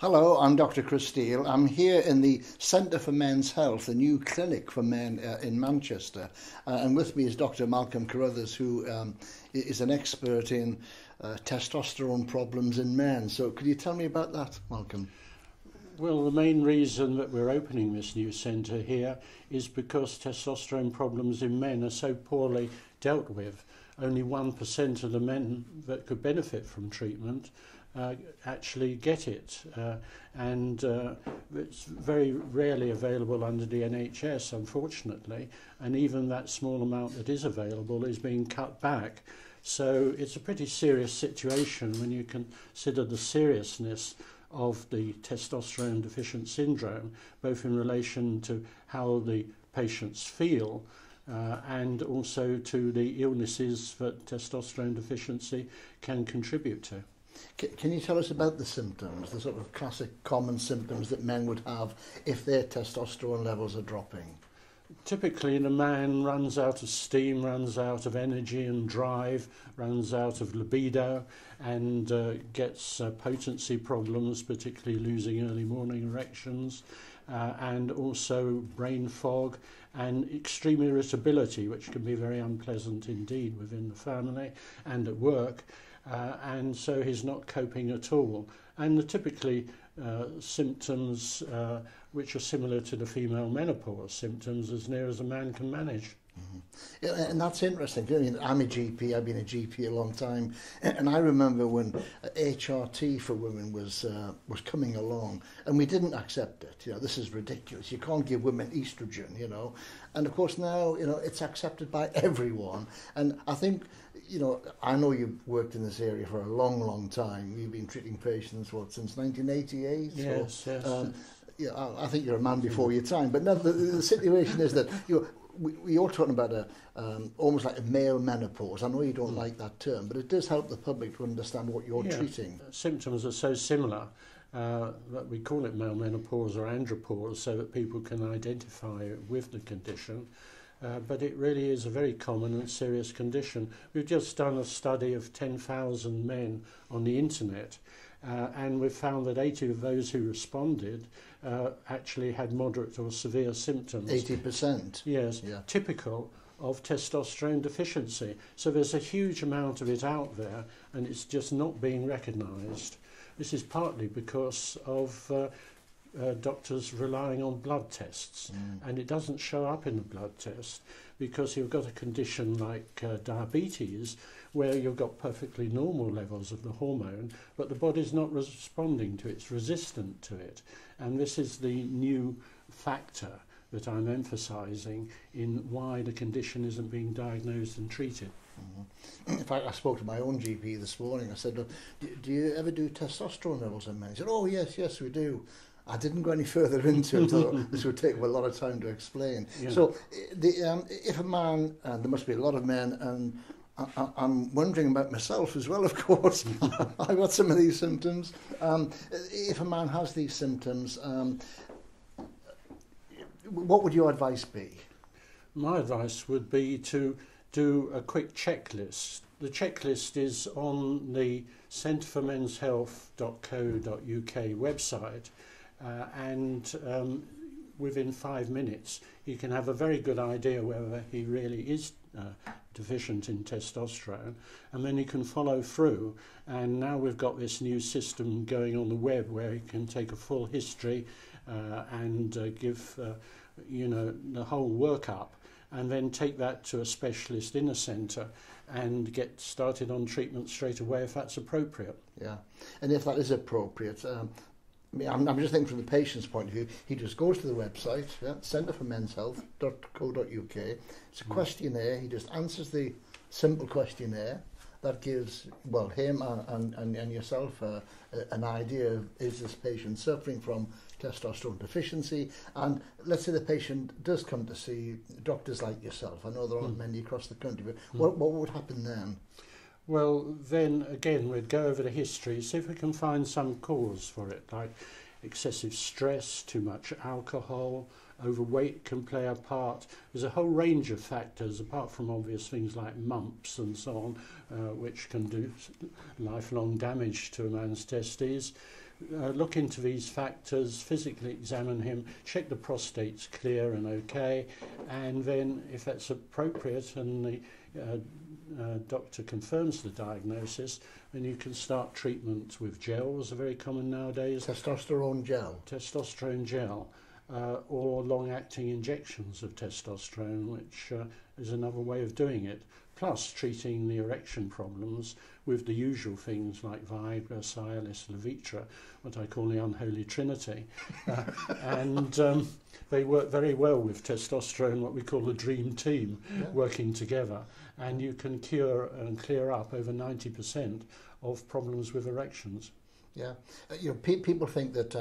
Hello, I'm Dr. Chris Steele. I'm here in the Centre for Men's Health, a new clinic for men in Manchester. And with me is Dr. Malcolm Carruthers, who is an expert in testosterone problems in men. So could you tell me about that, Malcolm? Well, the main reason that we're opening this new centre here is because testosterone problems in men are so poorly dealt with. Only 1% of the men that could benefit from treatment actually get it, and it's very rarely available under the NHS, unfortunately, and even that small amount that is available is being cut back. So it's a pretty serious situation when you consider the seriousness of the testosterone deficient syndrome, both in relation to how the patients feel and also to the illnesses that testosterone deficiency can contribute to. Can you tell us about the symptoms, the sort of classic common symptoms that men would have if their testosterone levels are dropping? Typically, the man runs out of steam, runs out of energy and drive, runs out of libido, and gets potency problems, particularly losing early morning erections, and also brain fog and extreme irritability, which can be very unpleasant indeed within the family and at work. And so he's not coping at all. And the typically symptoms which are similar to the female menopause symptoms as near as a man can manage. Mm-hmm. Yeah, and that's interesting. I mean, I'm a GP, I've been a GP a long time, and I remember when HRT for women was coming along, and we didn't accept it. You know, this is ridiculous. You can't give women estrogen, you know. And of course now, you know, it's accepted by everyone. And I think, you know, I know you've worked in this area for a long, long time. You've been treating patients, what, since 1988? Yes, yes. Yeah, I think you're a man before your time. But no, the situation is that we are talking about almost like a male menopause. I know you don't like that term, but it does help the public to understand what you're treating. Symptoms are so similar that we call it male menopause or andropause so that people can identify with the condition. But it really is a very common and serious condition. We've just done a study of 10,000 men on the internet, and we've found that 80 of those who responded actually had moderate or severe symptoms. 80%? Yes, yeah. Typical of testosterone deficiency. So there's a huge amount of it out there, and it's just not being recognised. This is partly because of doctors relying on blood tests, and it doesn't show up in the blood test because you've got a condition like diabetes where you've got perfectly normal levels of the hormone, but the body's not responding to it, it's resistant to it. And this is the new factor that I'm emphasising in why the condition isn't being diagnosed and treated. In fact, I spoke to my own GP this morning. I said, do you ever do testosterone levels in men? He said, oh yes, we do. I didn't go any further into it, so this would take a lot of time to explain. Yeah. So, if a man, and there must be a lot of men, and I'm wondering about myself as well, of course, I've got some of these symptoms. If a man has these symptoms, what would your advice be? My advice would be to do a quick checklist. The checklist is on the centreformenshealth.co.uk website. And within 5 minutes you can have a very good idea whether he really is deficient in testosterone, and then you can follow through. And now we've got this new system going on the web where you can take a full history and give you know, the whole workup, and then take that to a specialist in a centre and get started on treatment straight away if that's appropriate. Yeah, and if that is appropriate, I'm just thinking from the patient's point of view, he just goes to the website, centreformenshealth.co.uk. It's a questionnaire. He just answers the simple questionnaire. That gives, well, him and yourself an idea of, is this patient suffering from testosterone deficiency? And let's say the patient does come to see doctors like yourself. I know there aren't many across the country, but what would happen then? Well, then again, we'd go over the history, see if we can find some cause for it, like excessive stress, too much alcohol, overweight can play a part. There's a whole range of factors, apart from obvious things like mumps and so on, which can do lifelong damage to a man's testes. look into these factors, physically examine him, check the prostate's clear and okay, and then if that's appropriate and the doctor confirms the diagnosis, then you can start treatment with gels, are very common nowadays. Testosterone gel? Testosterone gel, or long-acting injections of testosterone, which is another way of doing it, plus treating the erection problems with the usual things like Viagra, Cialis, Levitra, what I call the unholy trinity. And they work very well with testosterone, what we call the dream team, working together. And you can cure and clear up over 90% of problems with erections. Yeah, people think that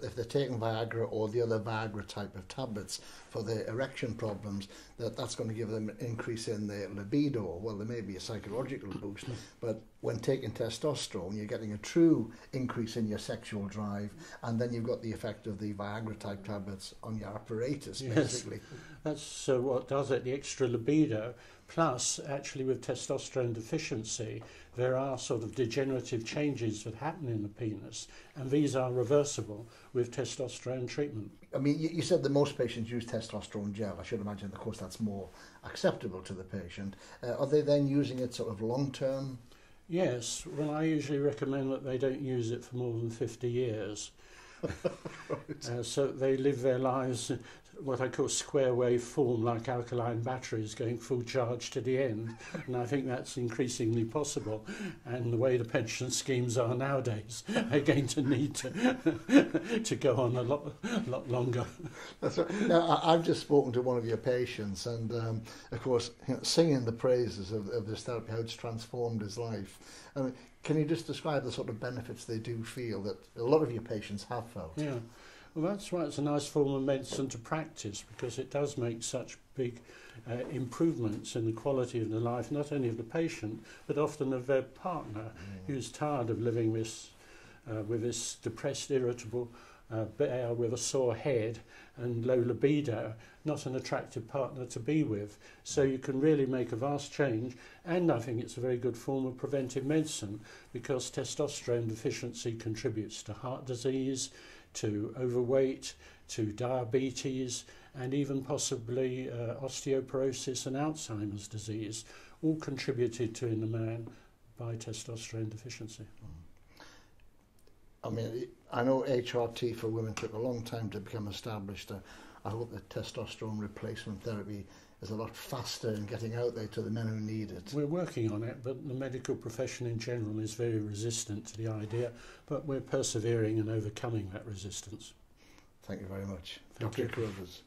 if they're taking Viagra or the other Viagra type of tablets for their erection problems, that's going to give them an increase in their libido. Well, there may be a psychological boost, but when taking testosterone, you're getting a true increase in your sexual drive, and then you've got the effect of the Viagra type tablets on your apparatus, basically. Yes, that's what does it, the extra libido. Plus, actually, with testosterone deficiency, there are sort of degenerative changes that happen in the penis, and these are reversible with testosterone treatment. I mean, you said that most patients use testosterone gel. I should imagine, of course, that's more acceptable to the patient. Are they then using it sort of long-term? Yes, well, I usually recommend that they don't use it for more than 50 years. Right. So they live their lives what I call square wave form, like alkaline batteries going full charge to the end, and I think that's increasingly possible, and the way the pension schemes are nowadays, they're going to need to go on a lot longer. That's right. Now, I've just spoken to one of your patients, and of course, singing the praises of this therapy, how it's transformed his life. I mean, can you just describe the sort of benefits they do feel that a lot of your patients have felt? Yeah. Well, that's why it's a nice form of medicine to practice, because it does make such big improvements in the quality of the life, not only of the patient, but often of their partner, who's tired of living with this depressed, irritable bear with a sore head and low libido, not an attractive partner to be with. So you can really make a vast change, and I think it's a very good form of preventive medicine, because testosterone deficiency contributes to heart disease, to overweight, to diabetes, and even possibly osteoporosis and Alzheimer's disease, all contributed to in the man by testosterone deficiency. I mean, I know HRT for women took a long time to become established. I hope that testosterone replacement therapy is a lot faster in getting out there to the men who need it. We're working on it, but the medical profession in general is very resistant to the idea, but we're persevering and overcoming that resistance. Thank you very much. Thank Dr. you. Carruthers.